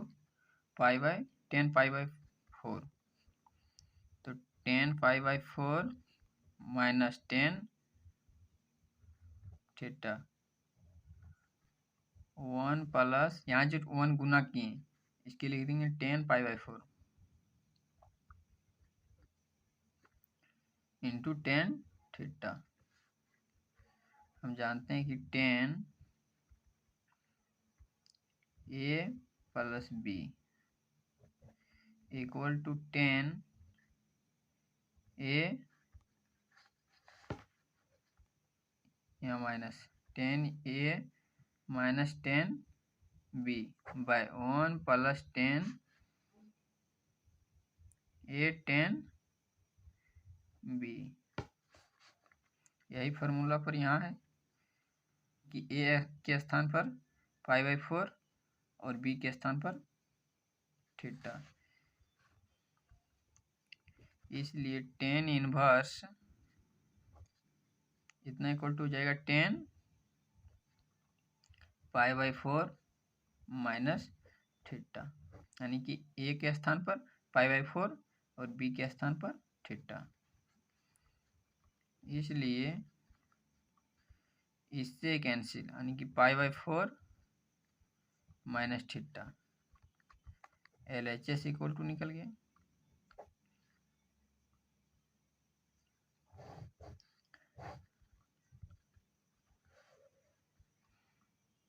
pi by 10 pi by 4, तो 10 pi by 4 minus 10 theta 1 plus, यहाँ जो 1 गुना किए इसके लिख देंगे 10 पाई बाय 4 इंटू 10 थीटा। हम जानते हैं कि 10 ए प्लस बी इक्वल टू 10 ए या minus 10 A minus 10 B by 1 plus 10 A 10 B. यही फार्मूला पर यहाँ है कि ए के स्थान पर π/4 और बी के स्थान पर थीटा, इसलिए 10 इनवर्स इतना इक्वल टू हो जाएगा 10 π/4 माइनस थीटा, यानी कि ए के स्थान पर π/4 और बी के स्थान पर थीटा। इसलिए इससे कैंसिल, यानी कि π/4 minus theta, LHS equal to निकल गया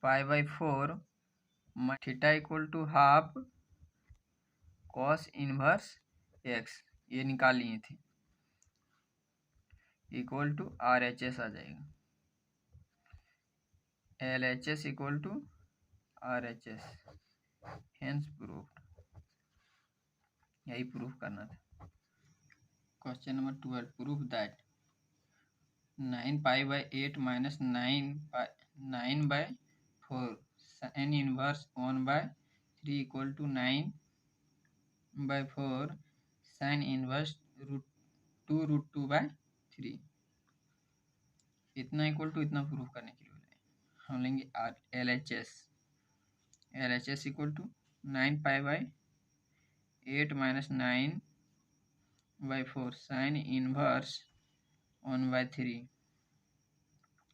π/4 theta equal to half cos inverse x, ये निकाल लिए थे, इक्वल टू RHS आ जाएगा, LHS equal to RHS, hence proof. यही प्रूफ करना था। Question number 12, proof that 9π/8 minus 9/4 sine inverse 1/3 equal to 9/4 sine inverse √2/3, इतना इक्वल टू इतना प्रूफ करने के लिए हम लेंगे LHS equal to 9π/8 minus 9/4 sine inverse 1/3,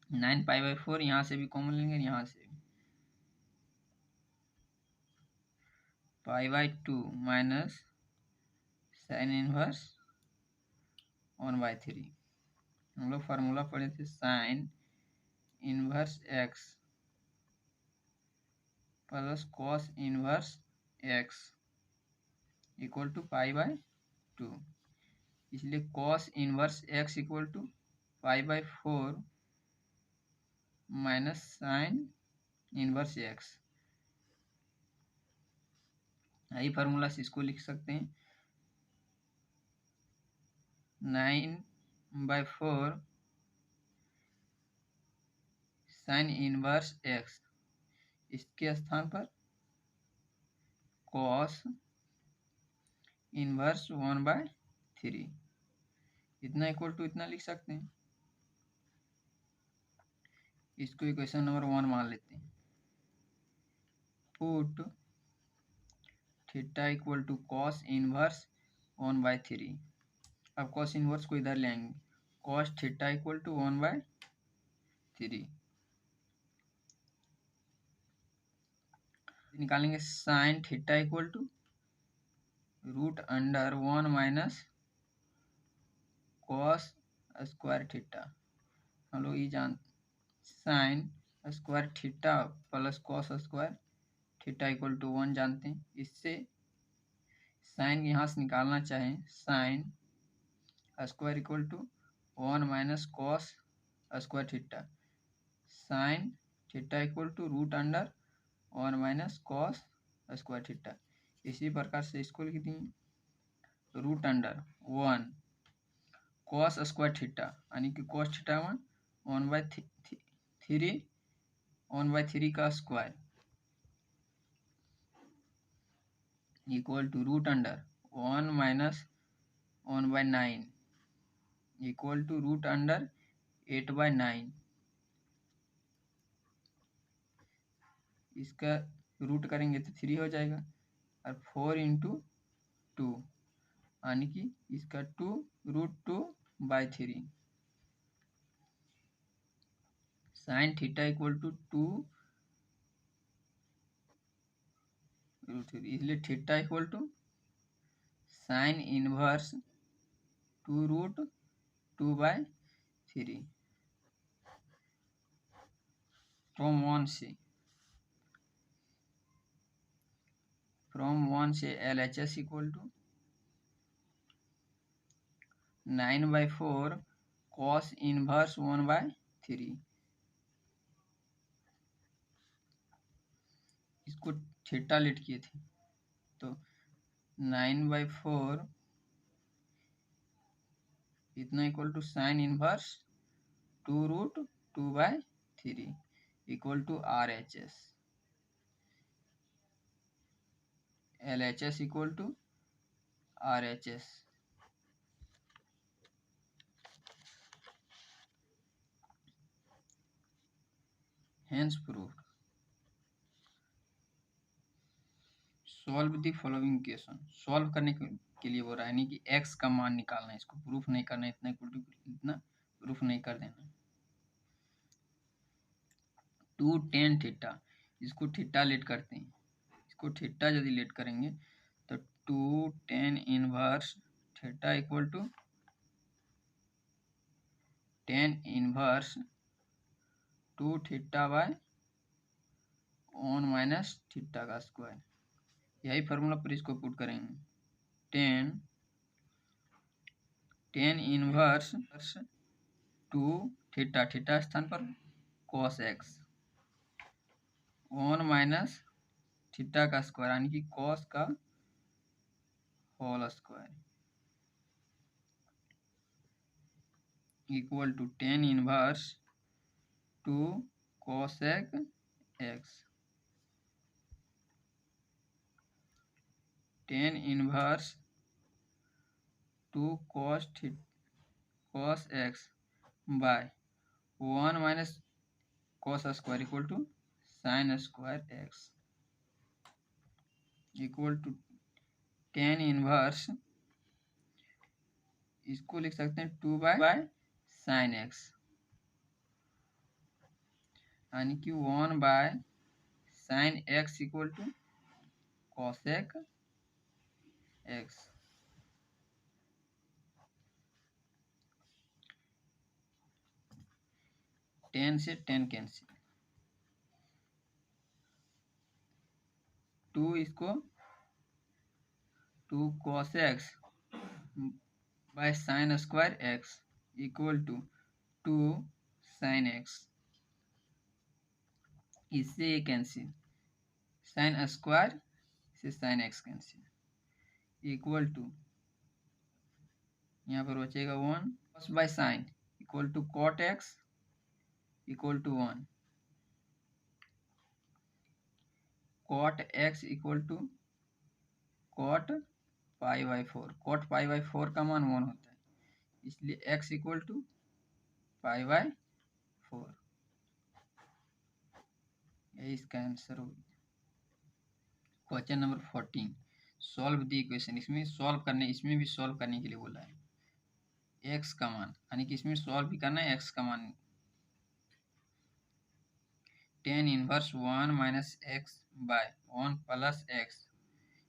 9π/4 यहाँ से भी कॉमन लेंगे, यहाँ से π/2 माइनस साइन इनवर्स 1/3। हम लोग फार्मूला पढ़े थे sine inverse x plus cos inverse x equal to π/2, इसलिए cos inverse x equal to π/4 minus sine inverse x. यही फार्मूला से इसको लिख सकते हैं 9/4 साइन इनवर्स एक्स, इसके स्थान पर कॉस इनवर्स 1/3, इतना इक्वल टू इतना लिख सकते हैं। इसको इक्वेशन नंबर 1 मान लेते हैं। Put theta equal to cos inverse 1/3। अब कॉस इनवर्स को इधर ले आएंगे, कॉस थीटा इक्वल टू 1/3 निकालेंगे। Sine theta equal to √1 minus cos square theta. हम लोग ये जान sine square theta plus cos square theta equal to 1 जानते हैं। इससे साइन यहाँ से निकालना चाहें, sine square equal to 1 minus cos square theta, sine theta equal to √1 minus cos square theta. इसी प्रकार से इसको लिख देंगे √1 कॉस स्क्वायर थीटा, यानी कि कॉस थीटा 1/3 का square equal to √1 minus 1/9 equal to √8/9। इसका रूट करेंगे तो 3 हो जाएगा, और 4 × 2 यानी कि इसका 2√2/3। साइन थीटा इक्वल टू 2√3, इसलिए theta equal to sine inverse 2√2/3 from 1 से। फ्रॉम 1 से LHS equal to 9/4 cos inverse 1/3। इसको थीटा लेट किए थे तो 9/4 इतना equal to sine inverse 2√2/3 equal to RHS। LHS equal to RHS। Hence proved। Solve the following equation. सॉल्व करने के लिए बोल रहा है, नहीं कि x का मान निकालना है, इसको प्रूफ नहीं करना है, इतना इक्वल टू इतना प्रूफ नहीं कर देना। 2 tan थीटा, इसको थीटा लेट करते हैं, इसको थीटा यदि लेट करेंगे तो 2 tan inverse theta equal to tan inverse 2 theta by 1 minus theta का स्क्वायर। यही फार्मूला पर इसको पुट करेंगे। tan इनवर्स 2 थीटा, थीटा स्थान पर cos x 1 माइनस थीटा का स्क्वायर यानी कि cos का whole square equal to tan inverse 2 cos x tan inverse 2 cos x by 1 minus cos square equal to sin square x equal to tan inverse, इसको लिख सकते हैं 2 बाय sin x यानी कि 1 by sin x equal to cosec x। tan से tan कैंसिल, 2 इसको 2 cos x by sin square x equal to 2 sin x। इससे ये कैंसिल, sin स्क्वायर से sin x cancel equal to यहाँ पर बचेगा 1 cos by sin equal to cot x equal to 1 cot x equal to cot pi by 4। cot pi by 4 का मान 1 होता है, इसलिए x equal to pi by 4। यही इसका आंसर होगा। Question number 14 solve the equation. इसमें सॉल्व करने, इसमें भी सॉल्व करने के लिए बोला है। x का मान यानी कि इसमें सॉल्व भी करना है, x का मान tan inverse 1 minus x by 1 plus x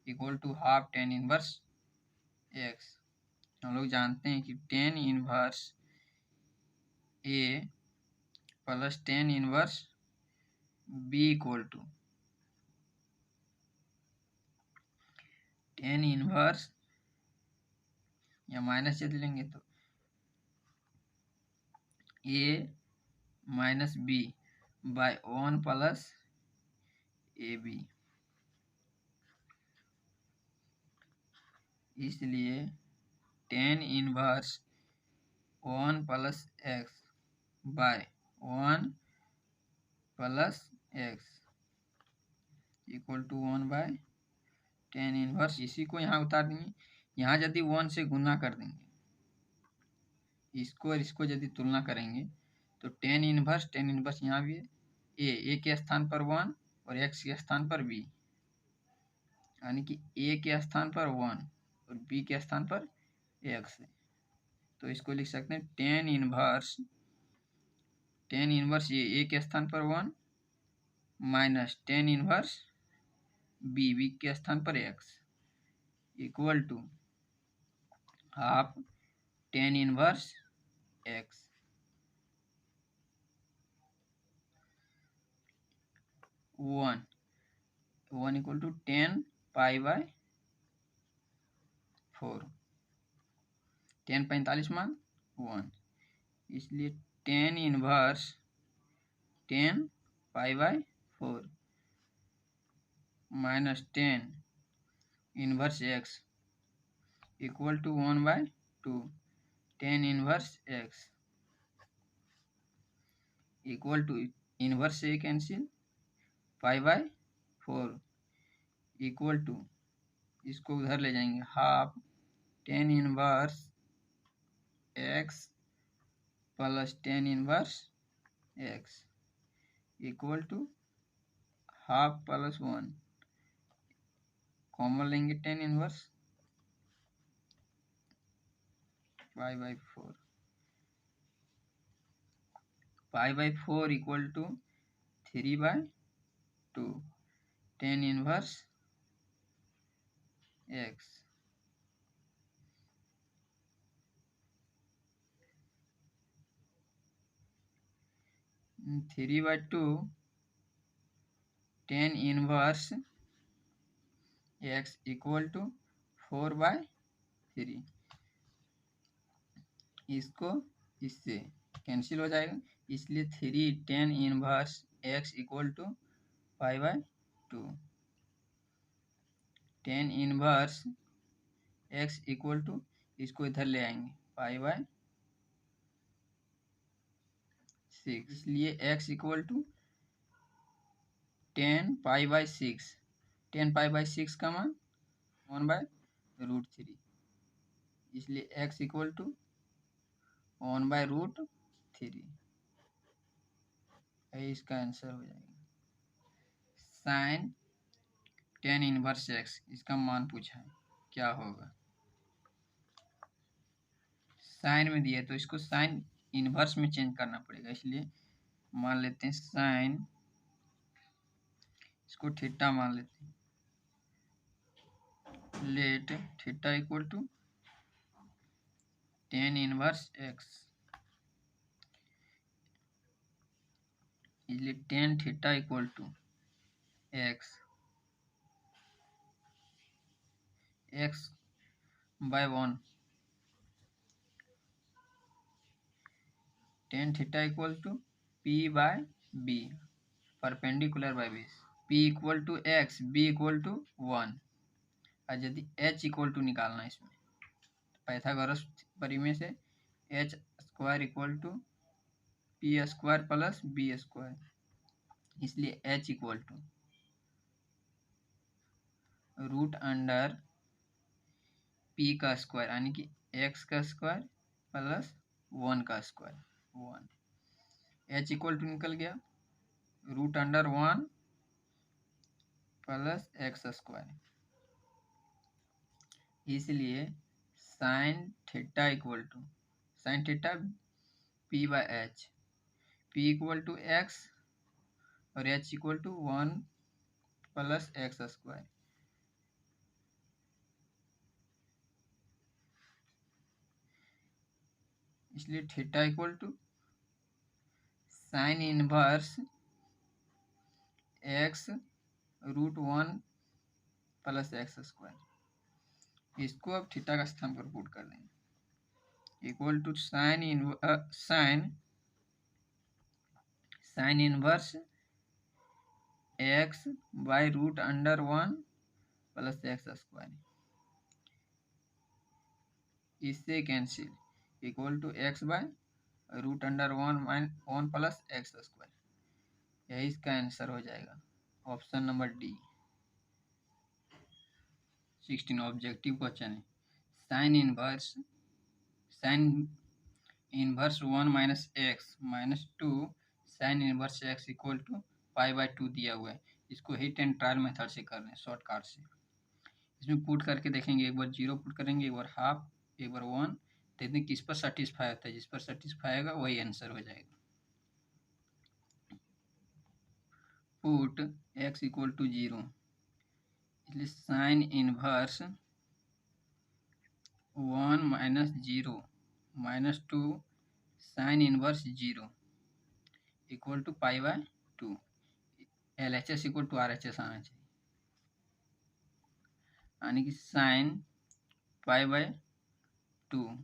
equal to half tan inverse x। हम लोग जानते हैं कि tan inverse a plus tan inverse b equal to tan inverse या माइनस यदि लेंगे तो a minus b by 1 plus ab। इसलिए tan inverse 1 plus x by 1 plus x equal to 1 by tan inverse. इसी को यहाँ उतार देंगे, यहाँ यदि 1 से गुना कर देंगे, इसको और इसको यदि तुलना करेंगे तो tan इनवर्स यहाँ भी है, a के स्थान पर 1 और x के स्थान पर b यानी कि a के स्थान पर 1 और b के स्थान पर x है। तो इसको लिख सकते हैं tan इनवर्स a के स्थान पर 1 माइनस tan इनवर्स b के स्थान पर x equal to half tan inverse x। 1 equal to tan π/4। 10 45 मान 1, इसलिए 10 inverse 10 π/4 minus 10 inverse x equal to 1/2। 10 inverse x equal to inverse a cancel π/4 equal to, इसको उधर ले जाएंगे, half 10 inverse x plus 10 inverse x equal to half plus 1, common लेंगे 10 inverse π/4। π/4 equal to 3/2। 10 inverse x 3/2 10 inverse x equal to 4/3। इसको इससे कैंसिल हो जाएगा, इसलिए 3 10 inverse x equal to π/2। 10 inverse x equal to, इसको इधर ले आएंगे π/6, इसलिए x इक्वल टू 10 π/6। 10 π/6 का मान 1/√3, इसलिए x इक्वल टू 1/√3। इसका आंसर हो जाएगा। साइन 10 इनवर्स x, इसका मान पूछा है क्या होगा। साइन में दिया है तो इसको साइन इनवर्स में चेंज करना पड़ेगा, इसलिए मान लेते हैं साइन, इसको थीटा मान लेते हैं। Let theta equal to 10 inverse x, इसलिए 10 theta equal to x 1। 10 theta equal to p/b, perpendicular by base. p equal to x, b equal to 1। और यदि h इक्वल टू निकालना है इसमें, पाइथागोरस परिमेय से h square equal to p स्क्वायर प्लस b स्क्वायर, इसलिए h equal to root under p का स्क्वायर यानी कि x का स्क्वायर प्लस 1 का स्क्वायर 1। h इक्वल टू निकल गया root under 1 plus x square, इसलिए sine theta equal to sine theta p/h, p equal to x और h equal to 1 plus x square, इसलिए theta equal to sine inverse x root 1 plus x square. इसको अब थीटा का स्थान पर पुट कर देंगे, equal to sine inverse x by root under 1 plus x square, इससे cancel, equal to x by root under 1 plus x square. यही इसका आंसर हो जाएगा, option number D. 16 objective question है। Sine inverse 1 minus x minus 2 sine inverse x equal to π/2 दिया हुआ है। इसको हिट एंड ट्रायल मेथड से कर रहे हैं, शॉर्टकट से। इसमें पुट करके देखेंगे, एक बार 0 पुट करेंगे, एक बार हाफ, एक बार 1, देखते हैं किस पर सेटिस्फाई होता है। जिस पर सेटिस्फाई होगा वही आंसर हो जाएगा। पुट x इक्वल टू 0, इसलिए sine inverse 1 minus 0 minus 2 sine inverse 0 equal to π/2। LHS equal to RHS आना चाहिए। यानी कि साइन पाई बाय 2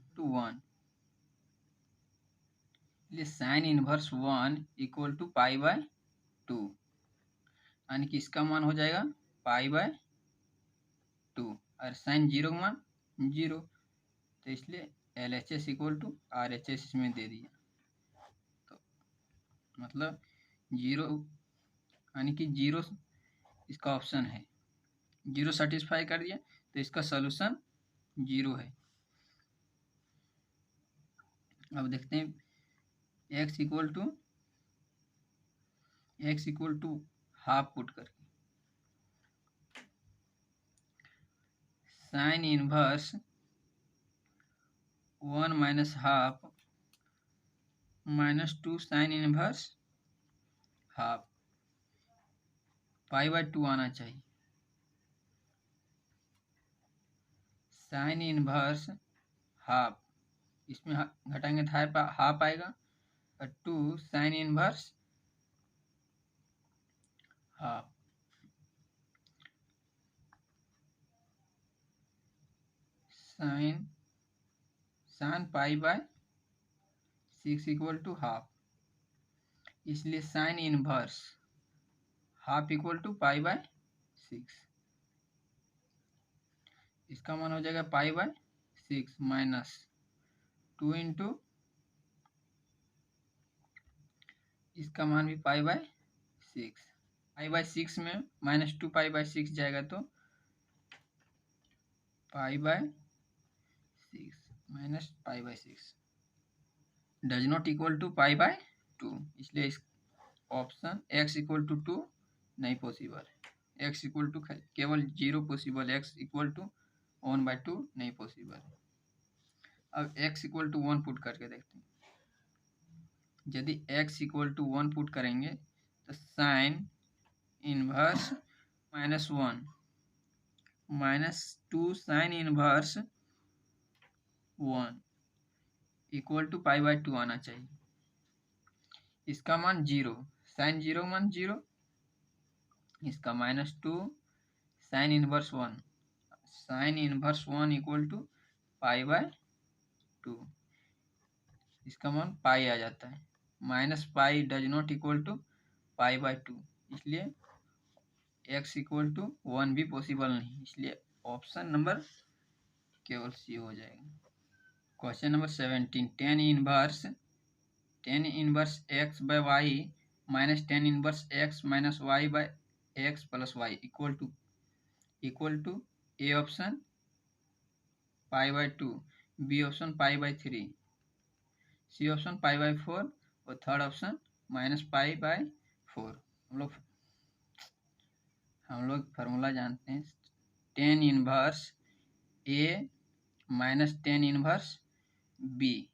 इसलिए sine inverse 1 equal to pi by 2, यानी कि इसका मान हो जाएगा पाई बाय 2 और साइन जीरो का मान 0, तो इसलिए LHS इक्वल टू RHS इसमें दे दिया। तो मतलब 0 यानी कि 0 इसका ऑप्शन है, 0 सेटिस्फाई कर दिया, तो इसका सोल्यूशन 0 है। अब देखते हैं x equal to half put करके sine inverse 1 minus half -2 sine inverse half pi by 2 आना चाहिए। साइन इनवर्स हाफ, इसमें घटाएंगे तो हाफ आएगा, और 2 sine inverse half sine pi by 6 equal to half, इसलिए sine inverse half equal to pi by 6, इसका मान हो जाएगा पाई बाय 6 माइनस 2 इंटू इसका मान भी पाई बाय 6, पाई बाय 6 में -2 पाई बाय 6 जाएगा, तो pi by 6 minus pi by 6 does not equal to pi by 2, इसलिए इस ऑप्शन x इक्वल टू 2 नहीं पॉसिबल, x इक्वल टू केवल 0 पॉसिबल, x इक्वल टू 1/2 नहीं पॉसिबल। अब x इक्वल टू 1 पुट करके देखते हैं। यदि x इक्वल टू 1 पुट करेंगे तो sine inverse -1 -2 sine inverse 1 equal to pi by 2 आना चाहिए, इसका मान 0, साइन 0 मान 0, इसका -2 sine inverse 1, sine inverse 1 equal to pi by 2, इसका मान पाई आ जाता है, minus pi does not equal to pi by 2, इसलिए x इक्वल टू 1 भी पॉसिबल नहीं, इसलिए ऑप्शन नंबर केवल सी हो जाएगा। Question number 17, tan inverse x bye y minus tan inverse x minus y by x plus y equal to a option pi by 2, b option pi by 3, c option pi by 4 और third option minus pi by 4। हम लोग फार्मूला जानते हैं, tan inverse a minus tan inverse B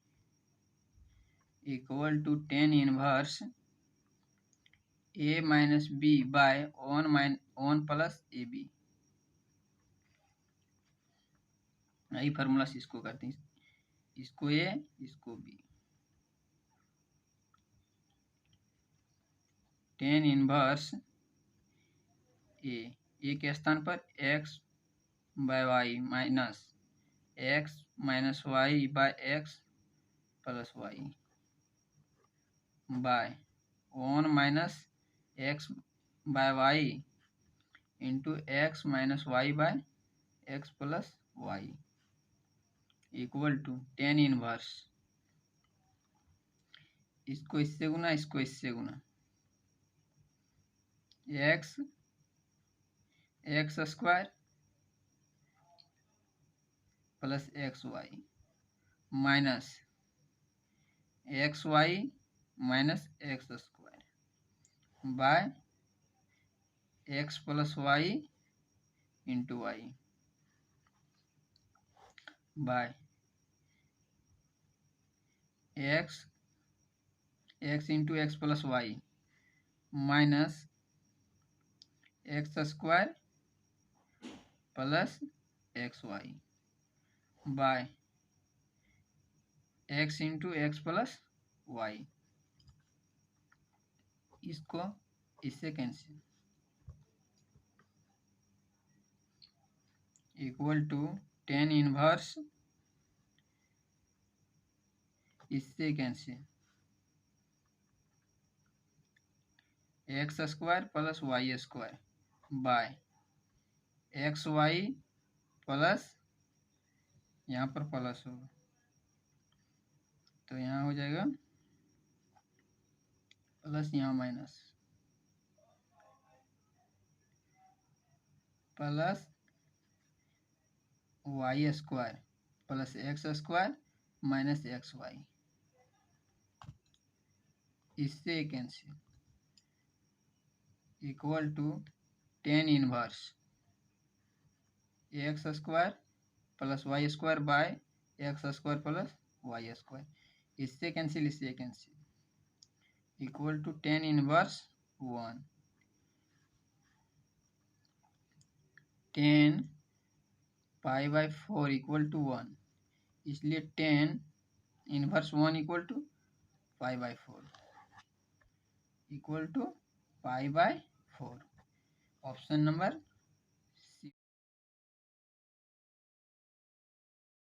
equal to tan inverse a minus b by 1 plus a B. यही फार्मूला से इसको करते हैं, इसको ए इसको बी, टेन इनवर्स ए के स्थान पर x bye y minus x minus y by x plus y by 1 minus x bye y into x minus y by x plus y equal to tan inverse, इसको इससे गुना, इसको इससे गुना, x square plus x y minus x y minus x square by x plus y into y by x into x plus y minus x square plus x y by x into x plus y, इसको इससे cancel, equal to tan inverse, इससे cancel x square plus y square by x y plus, यहाँ पर प्लस होगा तो यहाँ हो जाएगा प्लस, यहाँ minus, plus y square plus x square minus x y, इससे cancel equal to tan inverse x square plus y square by x square plus y square, इससे कैंसिल, इससे cancel equal to tan inverse 1, tan pi by 4 equal to 1, इसलिए tan inverse 1 equal to pi by 4 equal to pi by 4, option number